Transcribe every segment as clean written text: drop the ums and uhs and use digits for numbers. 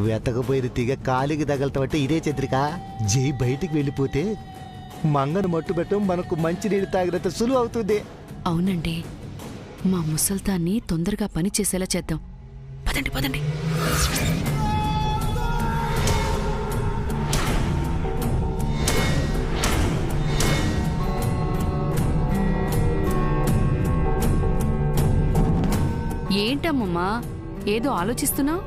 వెతకపోయిన తీగ కాలికి తగలటమంటే ఇదే చంద్రిక. జై బయటికి వెళ్ళిపోతే మంగను మట్టుబెట్టం మనకు మంచినీళ్ళు తాగినంత సులువు అవుతుంది. అవునండి, మా ముసల్దాన్ని తొందరగా పని చేసేలా చేద్దాం. పదండి పదండి. ఏంటమ్మమ్మా ఏదో ఆలోచిస్తున్నావు?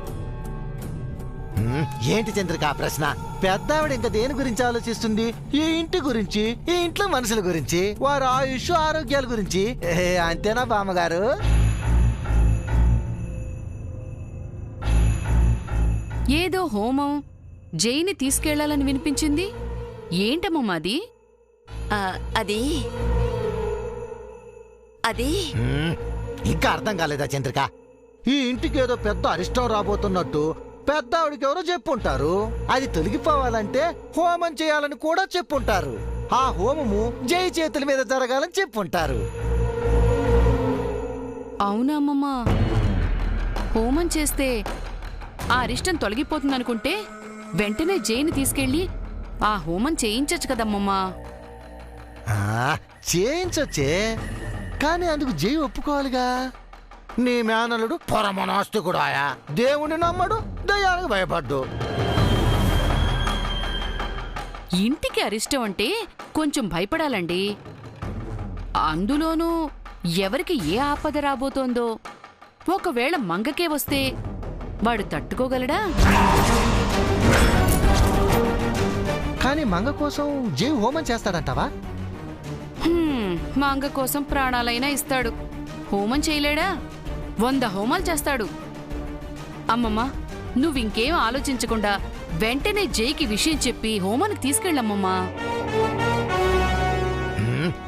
ఏంటి చంద్రిక ఆ ప్రశ్న? పెద్దావిడ ఇంకా దేని గురించి ఆలోచిస్తుంది? ఈ ఇంటి గురించి, ఈ ఇంట్లో మనుషుల గురించి, వారి ఆయుష్ ఆరోగ్యాల గురించి. అంతేనా బామ్మగారు? ఏదో హోమం జైని తీసుకెళ్లాలని వినిపించింది. ఏంటమ్మమ్మా అది? అది అది ఇంకా అర్థం కాలేదా చంద్రిక? ఈ ఇంటికి ఏదో పెద్ద అరిష్టం రాబోతున్నట్టు పెద్దావిడికి ఎవరో చెప్పుంటారు. అది తొలగిపోవాలంటే హోమం చేయాలని కూడా చెప్పుంటారు. ఆ హోమము జై చేతుల మీద జరగాలని చెప్పుంటారు. అవునా అమ్మమ్మా? హోమం చేస్తే ఆ అరిష్టం తొలగిపోతుందనుకుంటే వెంటనే జైని తీసుకెళ్ళి ఆ హోమం చేయించచ్చు కదమ్మమ్మా. చేయించొచ్చే, కానీ అందుకు జై ఒప్పుకోవాలిగా. నీ మేనలుడు పరమనాస్తికుడు, ఆయా దేవుని నమ్మడు, దయ్యాలకు భయపడ్డు. ఇంటికి అరిష్టం అంటే కొంచెం భయపడాలండి. అందులోనూ ఎవరికి ఏ ఆపద రాబోతోందో. ఒకవేళ మంగకే వస్తే వాడు తట్టుకోగలడా? కానీ మంగ కోసం జై హోమం చేస్తాడంటావా? మంగ కోసం ప్రాణాలైనా ఇస్తాడు. హోమం చేయలేడా? 100 హోమాలు చేస్తాడు. అమ్మమ్మ, నువ్వింకేం ఆలోచించకుండా వెంటనే జైకి విషయం చెప్పి హోమానికి తీసుకెళ్ళమ్మమ్మా.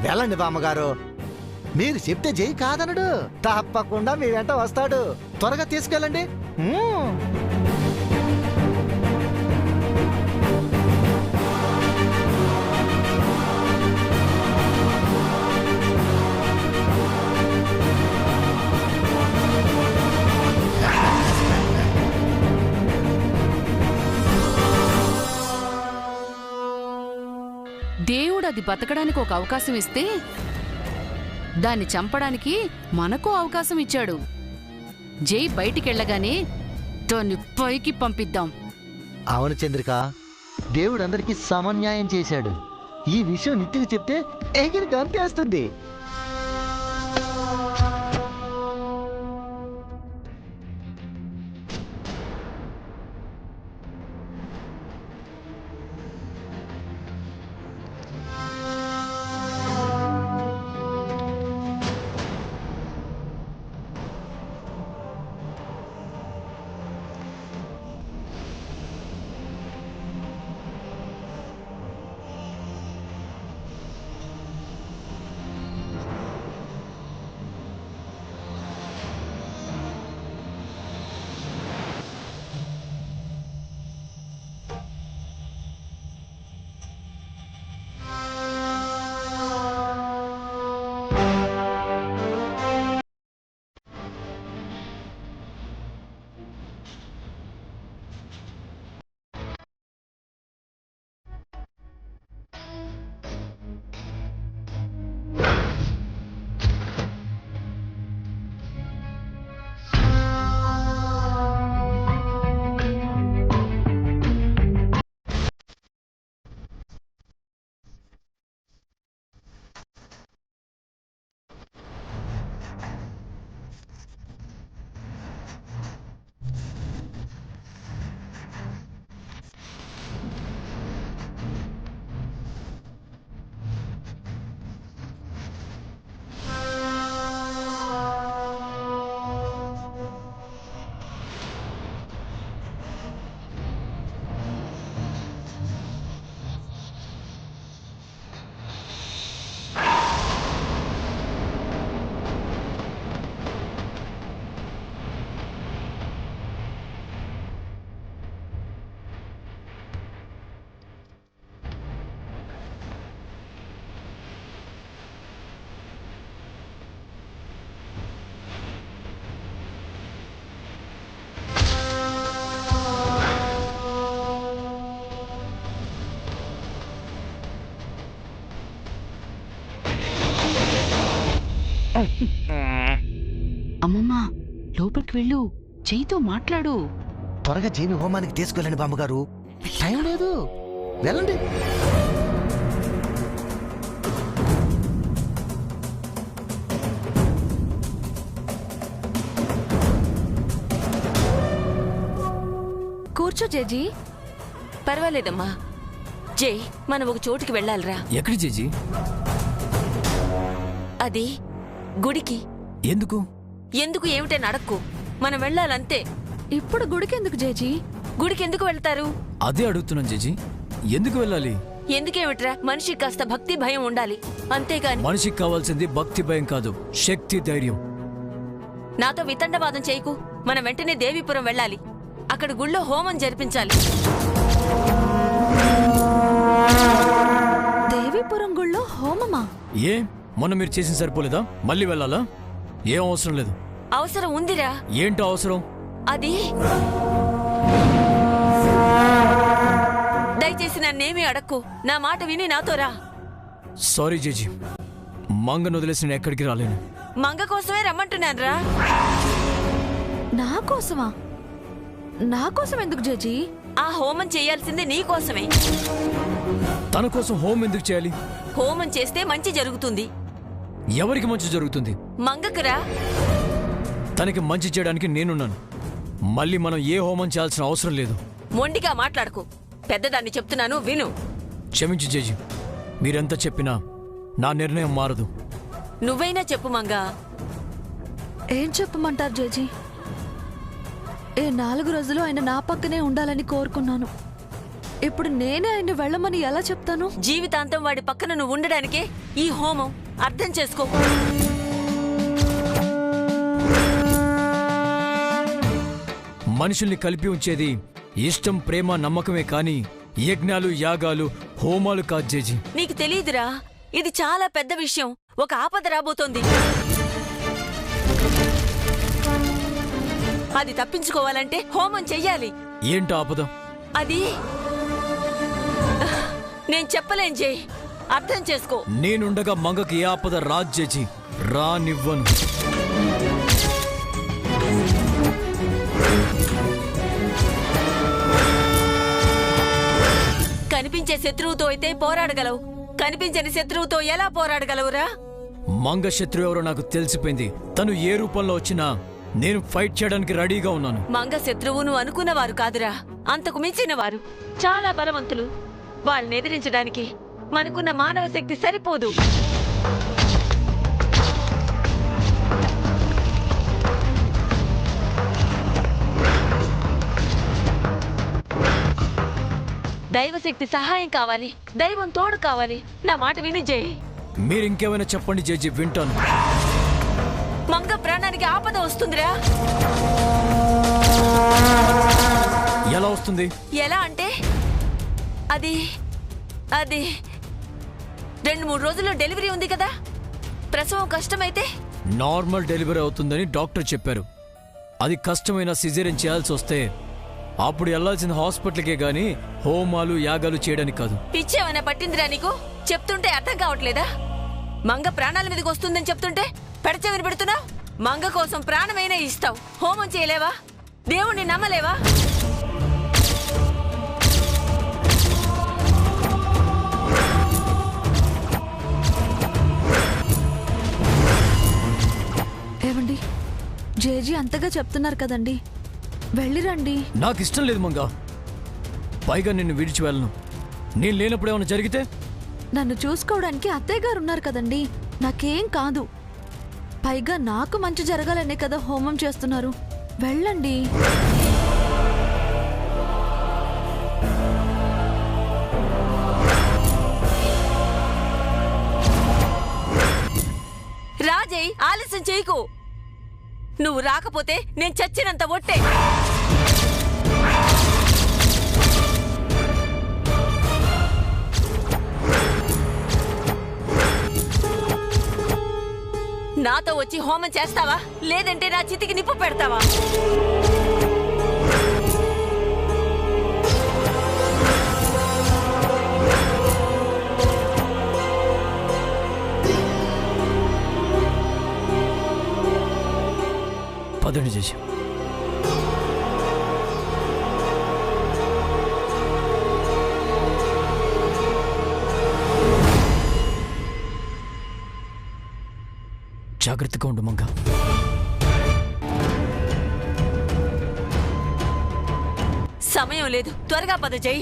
వెళ్ళండి బామ్మగారు, మీరు చెప్తే జై కాదనడు. తప్పకుండా మీ వెంట వస్తాడు. త్వరగా తీసుకెళ్ళండి. దేవుడు అది బతకడానికి ఒక అవకాశం ఇస్తే దాన్ని చంపడానికి మనకు అవకాశం ఇచ్చాడు. జై బయటికెళ్ళగానే దాన్ని పైకి పంపిద్దాం. అవును చంద్రిక, దేవుడు అందరికీ సమన్యాయం చేశాడు. ఈ విషయం నిత్యకి చెప్తే ఎగిరి గంతేస్తుంది. దగ్గరికి వెళ్ళు, జైతో మాట్లాడు. త్వరగా జైని హోమానికి తీసుకెళ్ళండి బామ్మగారు, టైం లేదు, వెళ్ళండి. కూర్చో జేజీ. పర్వాలేదమ్మా. జై, మనం ఒక చోటుకి వెళ్ళాలిరా. ఎక్కడి జేజీ? అది గుడికి. ఎందుకు? ఎందుకు ఏమిటని అడక్కు, మనం వెళ్ళాలంతే. ఇప్పుడు గుడికెందుకు జేజీ? గుడికి ఎందుకు వెళ్తారు? అదే అడుగుతున్నాను జేజీ, ఎందుకు వెళ్ళాలి? ఎందుకేమిట్రా, మనిషికి కాస్త భక్తి భయం ఉండాలి, అంతేగాని. మనిషికి కావాల్సింది భక్తి భయం కాదు, శక్తి ధైర్యం. నాతో వితండవాదం చేయకు. మనం వెంటనే దేవీపురం వెళ్ళాలి. అక్కడ గుళ్ళో హోమం జరిపించాలి. దేవీపురం గుళ్ళో హోమమా? ఏ, మొన్న మీరు చేసిన సరిపోలేదా? మళ్ళీ వెళ్ళాలా? ఏం అవసరం లేదు. అవసరం ఉందిరా. ఏంటో అవసరం? అది దయచేసి నన్నేమీ అడక్కు, నా మాట విని నాతో రా. సారీ జేజీ, మంగను వదిలేసి నేను ఎక్కడికి రాలేను. మంగ కోసమే రమ్మంటున్నాను రా. నా కోసమా? నా కోసం ఎందుకు జేజీ? ఆ హోమం చేయాల్సింది నీ కోసమే. తన కోసం హోమం ఎందుకు చేయాలి? హోమం చేస్తే మంచి జరుగుతుంది. ఎవరికి మంచి జరుగుతుంది? మంగకురా. తనకి మంచి చేయడానికి నేనున్నాను. మళ్ళీ మనం ఏ హోమం చేయాల్సిన అవసరం లేదు. మొండిగా మాట్లాడకు, పెద్దదాన్ని చెప్తున్నాను విను. క్షమించు జేజీ, మీరెంత చెప్పినా నా నిర్ణయం మారదు. నువ్వైనా చెప్పు మంగా. ఏం చెప్పమంటారు జేజీ? ఏ 4 రోజులు ఆయన నా పక్కనే ఉండాలని కోరుకున్నాను. ఇప్పుడు నేనే ఆయన వెళ్ళమని ఎలా చెప్తాను? జీవితాంతం వాడి పక్కన నువ్వు ఉండడానికే ఈ హోమం, అర్థం చేసుకో. మనుషుల్ని కలిపి ఉంచేది ఇష్టం, ప్రేమ, నమ్మకమే కాని యజ్ఞాలు, యాగాలు, హోమాలు కాదు జేజీ. నీకు తెలీదురా, ఇది చాలా పెద్ద విషయం. ఒక ఆపద రాబోతోంది. అది తప్పించుకోవాలంటే హోమం చెయ్యాలి. ఏంటో ఆపద? అది నేను చెప్పలేను జై, అర్థం చేసుకో. నేనుండగా మంగకి ఏ ఆపద రాజ్ జేజీ, రానివ్వను. కనిపించే శత్రువుతో అయితే పోరాడగలవు, కనిపించని శత్రువుతో ఎలా పోరాడగలవురా? మంగ శత్రువు ఎవరో నాకు తెలిసిపోయింది. తను ఏ రూపంలో వచ్చినా నేను ఫైట్ చేయడానికి రెడీగా ఉన్నాను. మంగ శత్రువును అనుకున్నవారు కాదురా, అంతకు మించిన వారు, చాలా బలవంతులు. వాళ్ళని ఎదిరించడానికి మనకున్న మానవ శక్తి సరిపోదు. దైవశక్తి సహాయం కావాలి, దైవం తోడు కావాలి. నా మాట విని జై. మీరింకేమైనా చెప్పండి జేజీ, వింటాను. మంగ ప్రాణానికి ఆపద వస్తుందిరా. ఎలా వస్తుంది? ఎలా అంటే అది అది 2-3 రోజుల్లో డెలివరీ ఉంది కదా. ప్రసవం కష్టమైతే నార్మల్ డెలివరీ అవుతుందని డాక్టర్ చెప్పారు. అది కష్టమైన సిజేరియన్ చేయాల్సి వస్తే అప్పుడు వెళ్లాల్సిన హాస్పిటల్కే గాని హోమాలు, యాగాలు చేయడానికి కాదు. పిచ్చేమైనా పట్టిందిరా నీకు? చెప్తుంటే అర్థం కావట్లేదా? మంగ ప్రాణాల మీదకి వస్తుందని చెప్తుంటే పెడచెవిని పెడుతున్నా. మంగ కోసం ప్రాణమైనా ఇస్తావు, హోమం చేయలేవా? దేవుణ్ణి నమ్మలేవా? ఏమండి, జేజీ అంతగా చెప్తున్నారు కదండి, వెళ్ళిరండి. నాకు ఇష్టం లేదు మంగా. పైగా నిన్ను విడిచి వెళ్ళను. నేను లేనప్పుడు ఏమైనా జరిగితే? నన్ను చూసుకోవడానికి అత్తయ్య గారు ఉన్నారు కదండి, నాకేం కాదు. పైగా నాకు మంచి జరగాలనే కదా హోమం చేస్తున్నారు. వెళ్ళండి. రాజయ్, ఆలస్యం చేయకు. నువ్వు రాకపోతే నేను చచ్చినంత ఒట్టే. నాతో వచ్చి హోమం చేస్తావా, లేదంటే నా చితికి నిప్పు పెడతావా? పదండి చేసి జాగ్రత్తగా ఉండు మంగ. సమయం లేదు, త్వరగా పద జై.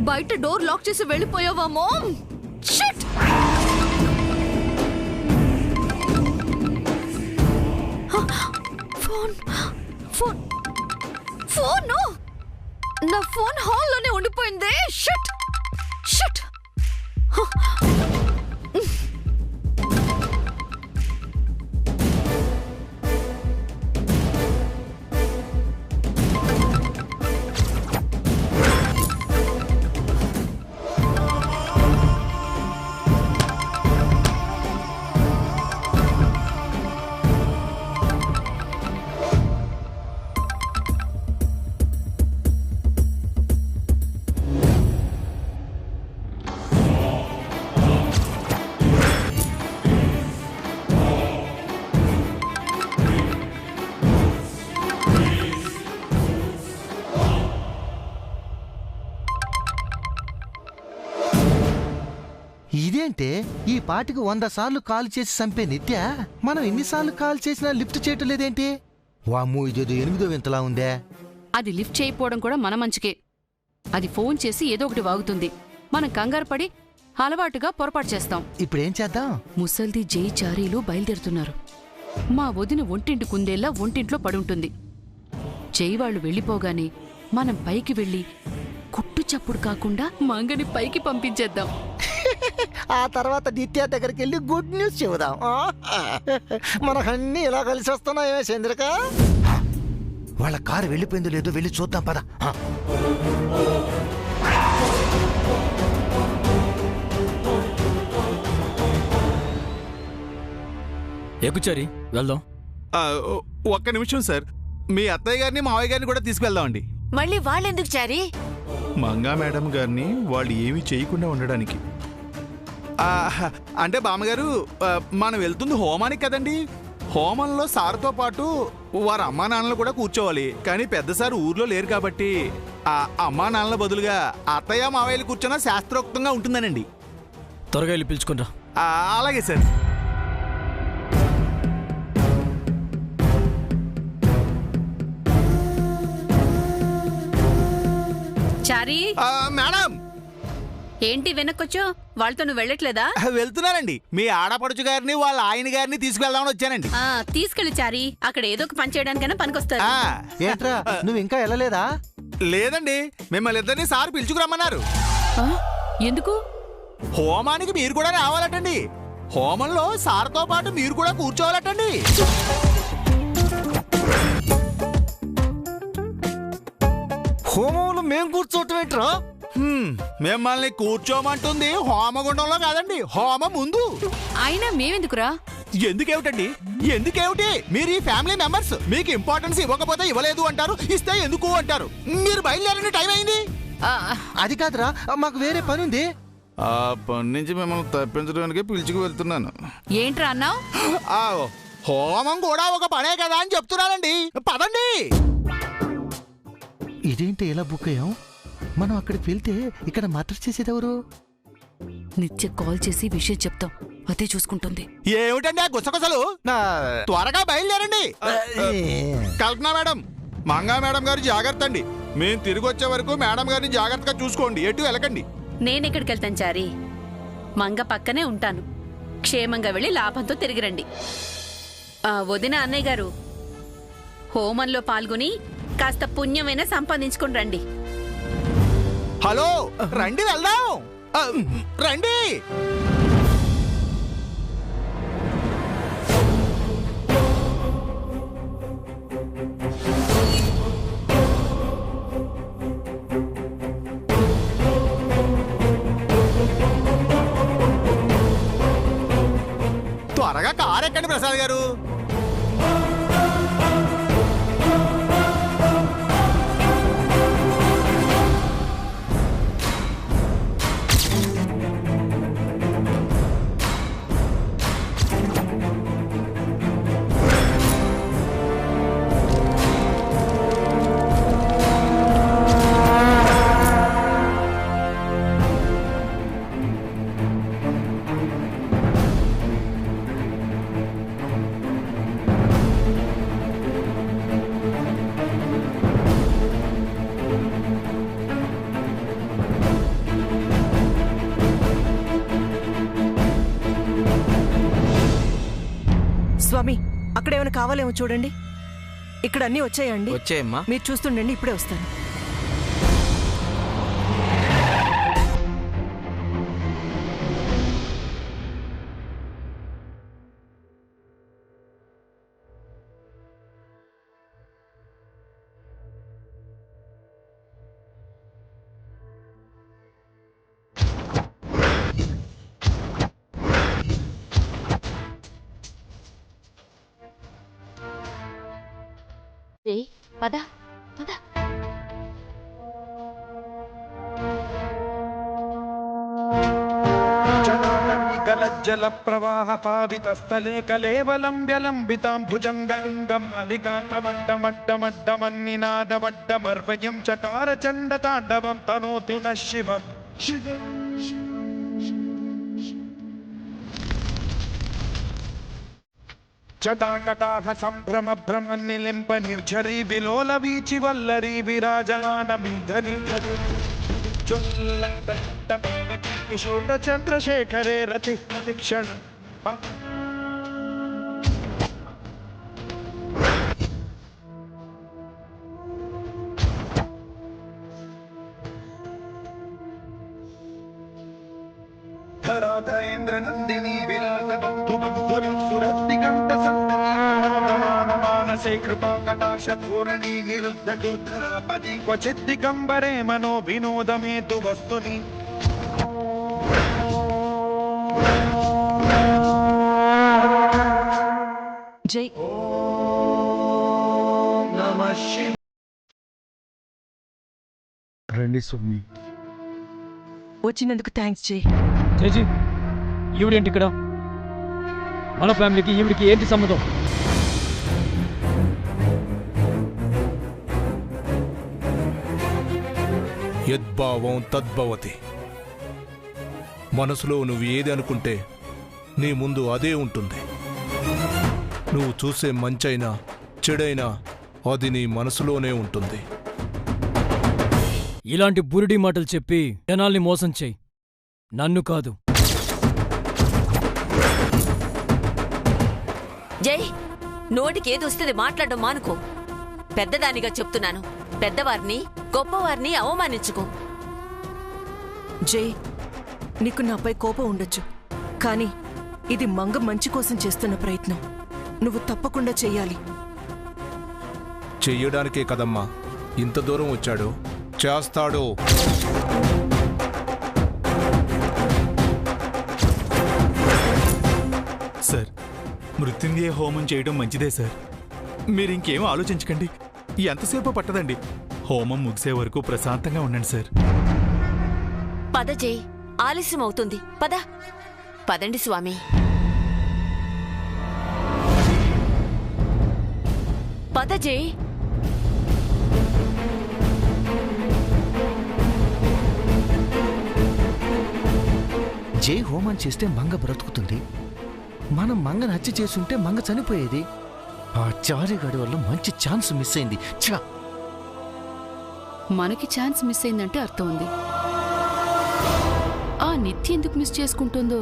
బయట డోర్ లాక్ చేసి వెళ్ళిపోయావా mom? Shit! Phone phone phone నా ఫోన్ హాల్లోనే ఉండిపోయింది. Shit shit! ఇదేంటే ఈ పాటికి 100 సార్లు కాల్ చేసి చంపే నిత్య మనం ఎన్నిసార్లు కాల్ చేసినా లిఫ్ట్ చేయటం లేదేంటి? వామ్మో, ఇదేదో 8వ వింతలా ఉందే. అది లిఫ్ట్ చేయకపోవడం కూడా మన మంచికే. అది ఫోన్ చేసి ఏదో ఒకటి వాగుతుంది. మనం కంగారు పడి అలవాటుగా పొరపాటు చేస్తాం. ఇప్పుడేం చేద్దాం? ముసల్ది జై చారీలు బయలుదేరుతున్నారు. మా వదిన ఒంటింటి కుందేలా ఒంటింట్లో పడుంటుంది. జై వాళ్ళు వెళ్ళిపోగానే మనం పైకి వెళ్ళి కుట్టు చప్పుడు కాకుండా మంగని పైకి పంపించేద్దాం. ఆ తర్వాత నిత్య దగ్గరికి వెళ్ళి గుడ్ న్యూస్ చెబుదాం. మనకన్నీ ఇలా కలిసి వస్తున్నాయే చంద్రిక. వాళ్ళ కారు వెళ్ళిపోయిందో లేదో వెళ్ళి చూద్దాం పద. ఎక్కుచారి వెళ్దాం. ఒక్క నిమిషం సార్, మీ అత్తయ్య గారిని మావయ్య గారిని కూడా తీసుకువెళ్దామండి. మళ్ళీ వాళ్ళెందుకు చారీ? మంగా మేడం గారిని వాళ్ళు ఏమీ చేయకుండా ఉండడానికి. అంటే బామ్మగారు, మనం వెళ్తుంది హోమానికి కదండి. హోమంలో సార్తో పాటు వారి అమ్మా నాన్నలు కూడా కూర్చోవాలి. కానీ పెద్ద సార్ ఊర్లో లేరు కాబట్టి ఆ అమ్మా నాన్నల బదులుగా అత్తయ్య మావయ్యలు కూర్చున్నా శాస్త్రోక్తంగా ఉంటుందనండి. త్వరగా వెళ్ళి పిలుచుకుంటా. అలాగే సార్. చారీ, మేడం ఏంటి వెనక్కొచ్చో? వాళ్ళతో నువ్వు వెళ్ళట్లేదా? వెళ్తున్నానండి. మీ ఆడపడుచు గారిని వాళ్ళ ఆయన గారిని తీసుకువెళ్దామని వచ్చానండి. తీసుకెళ్ళి చారీ, అక్కడ ఏదో ఒక పని చేయడానికైనా పనికొస్తారు. ఏంట్రా నువ్వు ఇంకా వెళ్ళలేదా? లేదండి, మిమ్మల్ని ఇద్దరిని సార్ పిలుచుకురమ్మన్నారు. ఎందుకు? హోమానికి మీరు కూడా రావాలటండి. హోమంలో సార్తో పాటు మీరు కూడా కూర్చోవాలటండి. హోమంలో మేం కూర్చోవటం ఏంట్రా? మిమ్మల్ని కూర్చోమంటుంది హోమగుండంలో కాదండి, హోమ ముందు. అయినా మేమెందుకురా? ఎందుకేమిటండి? ఎందుకేమిటి? మీరు ఈ ఫ్యామిలీ మెంబర్స్. మీకు ఇంపార్టెన్స్ ఇవ్వకపోతే ఇవ్వలేదు అంటారు, ఇస్తే ఎందుకు అంటారు. మీరు బయలుదేరండి, టైం అయింది. అది కాదురా, మాకు వేరే పని ఉంది. ఆ పని నుంచి మిమ్మల్ని తప్పించడానికి పిలుచుకు వెళ్తున్నాను. ఏంట్రా అన్నావు? హోమం కూడా ఒక పనే కదా అని చెప్తున్నానండి. పదండి. ఇదేంటి ఇలా బుక్ అయ్యాం? మనం అక్కడికి వెళ్తే ఇక్కడ మర్డర్ చేసేదెవరు? నిత్య కాల్ చేసి విషయం చెప్తాం, అదే చూసుకుంటుంది. ఏమిటండి ఆ గుసగుసలు? త్వరగా బయలుదేరండి. కల్పన మేడం, మంగా మేడం గారు జాగ్రత్త అండి. మేము తిరిగి వచ్చే వరకు మేడం గారిని జాగ్రత్తగా చూసుకోండి, ఎటు వెళ్ళకండి. నేనెక్కడికి వెళ్తాను చారీ? మంగ పక్కనే ఉంటాను. క్షేమంగా వెళ్ళి లాభంతో తిరిగి రండి. వదిన అన్నయ్య గారు, హోమంలో పాల్గొని కాస్త పుణ్యమైనా సంపాదించుకుని రండి. హలో, రండి వెళ్దాం. రండి. త్వరగా కారు ఎక్కండి ప్రసాద్ గారు. స్వామి, అక్కడ ఏమైనా కావాలేమో చూడండి. ఇక్కడ అన్నీ వచ్చాయండి. వచ్చాయమ్మా. మీరు చూస్తుండండి, ఇప్పుడే వస్తాను. పద పద. జల ప్రవాహ పావిత స్థలే కలేవలం వ్యలంబితాం భుజంగలింగం అలికాంతమడ్డమడ్డమడ్డమన్నినాదమడ్డమర్వయం చకార చండ తాండవం తనోతి న శివం. చటాకటాహ సంభ్రమ భ్రమ నిలింప నిర్ఝరీ విలోల వీచి వల్లరీ విరాజమాన మీధరి కిశోర చంద్రశేఖరే రతి ప్రతిక్షణ. ధరాధరేంద్ర నందిని విరాజబంధుబంధురసురదిగంత మానసే కృపా కటాక్ష పూరణీ నిరుద్ధ దుర్ధరాపది క్వచిత్ దిగంబరే మనో వినోదమేతు వస్తుని. జై రండి స్వామి. వచ్చినందుకు థ్యాంక్స్ జై. చేజీ, ఈవిడేంటి ఇక్కడ? మన ఫ్యామిలీకి ఈవిడికి ఏంటి సంబంధం? యద్భావం తద్భవతి. మనసులో నువ్వు ఏది అనుకుంటే నీ ముందు అదే ఉంటుంది. నువ్వు చూసే మంచైనా చెడైనా అది నీ మనసులోనే ఉంటుంది. ఇలాంటి బురిడి మాటలు చెప్పి జనాల్ని మోసం చెయ్యి, నన్ను కాదు. జై, నోటికి ఏది వస్తుంది మాట్లాడడం మానుకో. పెద్దదానిగా చెప్తున్నాను, పెద్దవారిని గొప్పవారిని అవమానించుకో. జై, నీకు నాపై కోపం ఉండొచ్చు, కానీ ఇది మంగ మంచి కోసం చేస్తున్న ప్రయత్నం. నువ్వు తప్పకుండా చెయ్యాలి. చెయ్యడానికే కదమ్మా ఇంత దూరం వచ్చాడు. చేస్తాడు. సార్, మృత్యుంజయ హోమం చేయడం మంచిదే సార్. మీరు ఇంకేం ఆలోచించకండి. ఎంతసేపు పట్టదండి. హోమం ముగిసే వరకు ప్రశాంతంగా ఉండండి సార్. పద జై, ఆలస్యం అవుతుంది. పదండి స్వామి. పద జై. జై హోమం చేస్తే మంగ బ్రతుకుతుంది. మనం మంగని హత్య చేసుంటే మంగ చనిపోయేది. ఆ చారిగాడి వల్ల మంచి ఛాన్స్ మిస్ అయింది. ఛా! మనకి ఛాన్స్ మిస్ అయిందంటే అర్థం ఉంది. ఆ నిత్య ఎందుకు మిస్ చేసుకుంటుందో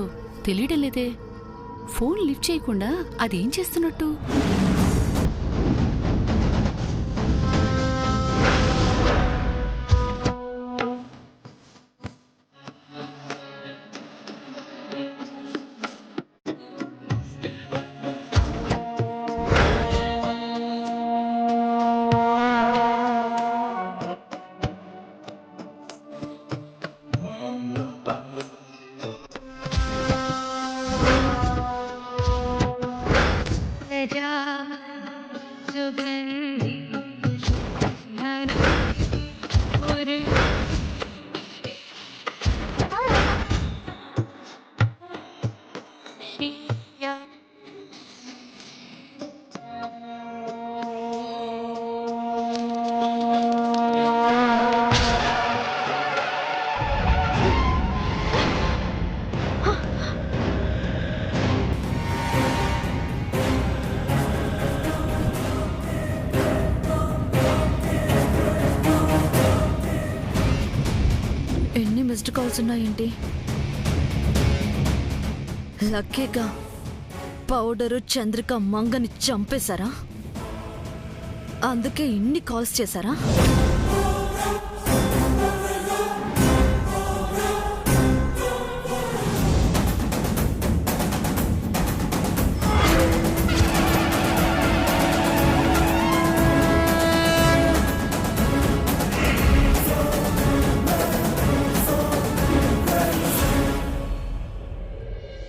తెలియడం లేదే. ఫోన్ లిఫ్ట్ చేయకుండా అదేం చేస్తున్నట్టు? ఎన్ని మిస్డ్ కాల్స్ ఉన్నాయేంటి? లక్కీగా పౌడరు చంద్రిక మంగని చంపేశారా? అందుకే ఇన్ని కాల్స్ చేశారా?